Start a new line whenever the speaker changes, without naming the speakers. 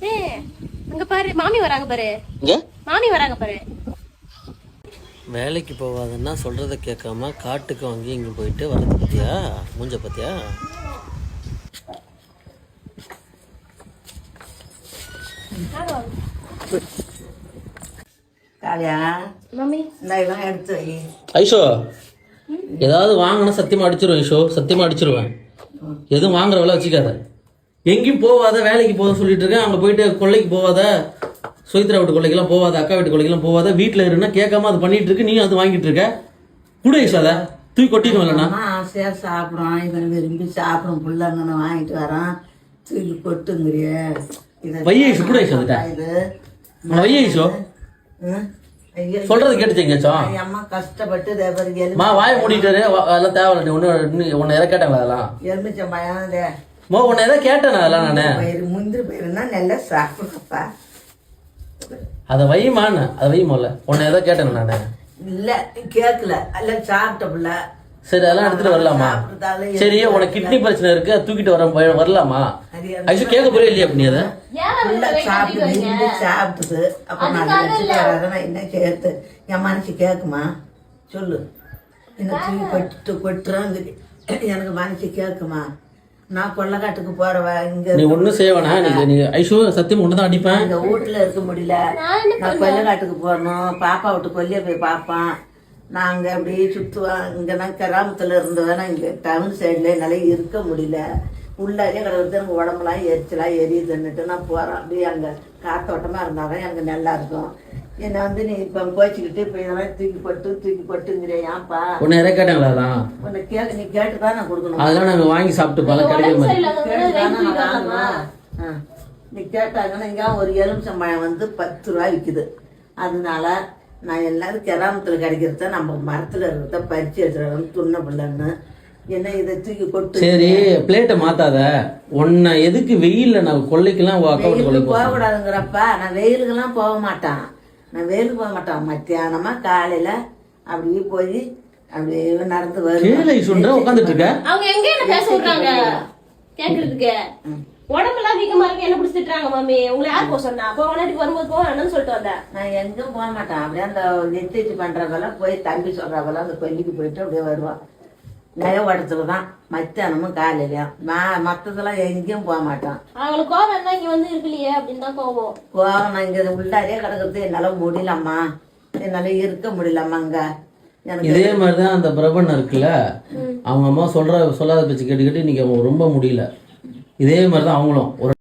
ஏ அங்க பாரு மாமி வராங்க பாரு. மாமி வராங்க பாரு.
வேலைக்கு போவாதுன்னா சொல்கிறத கேட்காம காட்டுக்கு வாங்கி இங்கே போயிட்டு வரது பற்றியா மூஞ்ச பற்றியா? ஐஷோ ஏதாவது வாங்கினா சத்தியமாக அடிச்சிருவேன். ஐஷோ சத்தியமாக அடிச்சிருவேன். எதுவும் வாங்குற வேலை வச்சுக்காத. எங்கேயும் போவாத, வேலைக்கு போக சொல்லிட்டு இருக்கேன். அங்கே போயிட்டு கொள்ளைக்கு போவாத, சுயித்ரா வீட்டு கொள்ளைக்கெல்லாம் போவாத, அக்கா வீட்டு கொள்ளைக்கெல்லாம் போவாத. வீட்டில் இருந்தா கேட்காம அது பண்ணிட்டு இருக்கு, நீ அது வாங்கிட்டு இருக்க. கூட ஐஷாத தூக்கி கொட்டிடும் இல்லைண்ணா.
ஆசையா சாப்பிடும், இவன் விரும்பி சாப்பிடும். பிள்ளைங்கன்னு வாங்கிட்டு வரான், தூக்கி கொட்டுங்கிறிய.
வைய ஐஷோ கூட ஐஷோ வைய ஐஷோ சொல்றது கேட்டுச்சேங்காச்சும்.
அம்மா கஷ்டப்பட்டு
வாய் மூடிட்டு அதெல்லாம் தேவையில்ல. உன்னை எதை கேட்டாங்களா அதெல்லாம்?
எலுமிச்சம் பயம்
உன்னை எதை கேட்டேன் அதெல்லாம் நானு.
முந்திரி பயிருந்தா நல்லா சாப்பிடுப்பா.
அதை வைமான்னு அதை வைமோல. உன்னை எதை கேட்டேன் நானு?
இல்ல கேட்கல, அல்ல சாப்பிட்ட பிள்ள.
சரி அதெல்லாம் எடுத்துட்டு வரலாமா? சரி உனக்கு கிட்னி பிரச்சனை இருக்கு, தூக்கிட்டு வரலாமா? ஐஷு கேட்க போறே இல்லையா? அப்படி அதை
சாப்பிட்டுது அப்ப நான் என்ன கேட்டு என் மனசு கேக்குமா சொல்லு. என்ன கொட்டு கொட்டுறாங்க, எனக்கு மனசு கேக்குமா? நான் கொள்ளக்காட்டுக்கு போறவன். இங்க
நீ ஒண்ணும் செய்வனா? நீ ஐஷு சத்தியம் ஒண்ணுதான் அடிப்பேன்.
இந்த வீட்டுல இருக்க முடியல, நான் கொள்ளக்காட்டுக்கு போறணும். பாப்பா விட்டு கொல்லிய போய் பாப்பான். நாங்க அப்படியே சுத்துவோம். இங்கன்னா கிராமத்துல இருந்தவனா இங்க டவுன் சைட்ல என்னால இருக்க முடியல. உள்ளாரியே கிடக்குறது எனக்கு உடம்புலாம் எரிச்சலா எரியுதுன்னுட்டு நான் போறேன். அப்படியே அங்க காத்தோட்டமா இருந்தாதான் எனக்கு நல்லா இருக்கும். என்ன நீ இப்ப கோச்சிக்கிட்டு இப்ப இதெல்லாம் தூக்கி போட்டுங்கிற ஏன்ப்பா?
உன்னை எதை கேட்டாங்களா?
உன்னை நீ கேட்டுதான் நான் கொடுக்கணும்.
அதெல்லாம் நாங்க வாங்கி சாப்பிட்டு பல கிடையாது.
நீ கேட்டாங்கன்னா இங்க ஒரு எலுமிச்சம்பழம் 10 ரூபாய் விக்குது. அதனால நான் எல்லாரும் கிராமத்துல கிடைக்கிறத நம்ம மரத்துல இருக்கிறத பறிச்சு எடுத்துறோம். துண்ண பிள்ளைன்னு என்ன இதை தூக்கி கொட்டு.
சரி பிளேட்டை மாத்தாத. உன்னை எதுக்கு வெயில்ல நான் கொள்ளைக்கெல்லாம்
போக கூடாதுங்கிறப்ப நான் வெயிலுக்கெல்லாம் போக மாட்டான். நான் வெயிலுக்கு போக மாட்டான். மத்தியானமா காலையில அப்படியே போய் அப்படியே நடந்து வருவேன்.
உட்காந்துட்டு இருக்க.
அவங்க எங்க என்ன பேச விடுறாங்க கேக்குறதுக்கு? உடம்பெல்லாம் வீக்கமா இருக்கு, என்ன பிடிச்சிட்டாங்க மாமி. உங்களை யார் போக சொன்னா? அப்போ உனக்கு வரும்போது போவேன்னு சொல்லிட்டு வந்தேன்.
நான் எங்கும் போக மாட்டேன். அப்படியே அந்த நெத்திச்சு பண்றவெல்லாம் போய் தம்பி சொல்றவெல்லாம் அந்த கொல்லிக்கு போயிட்டு அப்படியே வருவான். நயவடத்துலதான் மத்தியானமும் காலையிலயும். மத்ததெல்லாம் எங்கேயும் போக மாட்டான்.
அவங்களுக்கு கோவம் என்ன இங்க இருக்கலையே அப்படின்னு தான் கோவம்.
நான் இங்க உள்ளாரியே கிடக்குறது என்னால முடியலம்மா, என்னால இருக்க முடியலம்மா. அங்க
இதே மாதிரிதான் அந்த பிரபன் இருக்குல்ல, அவங்க அம்மா சொல்லாத பேச்சு கேட்டு இன்னைக்கு அவங்க ரொம்ப முடியல. இதே மாதிரிதான் அவங்களும் ஒரு